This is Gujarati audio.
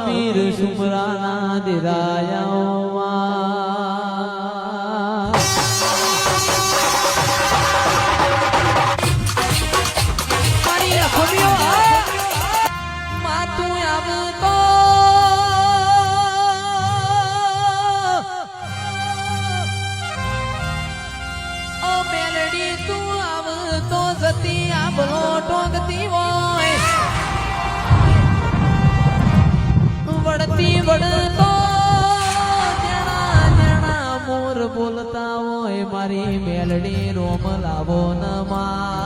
વીર સુમરાના દિરાયાઓમાં મારી અખોડીઓ માતું આવતો ઓ મેલડી તું આવતો જતી આબલો ટોકતી હોય વડતી વડતો જણા જણા મોર બોલતા હોય મારી મેલડી રોમ લાવો ન માં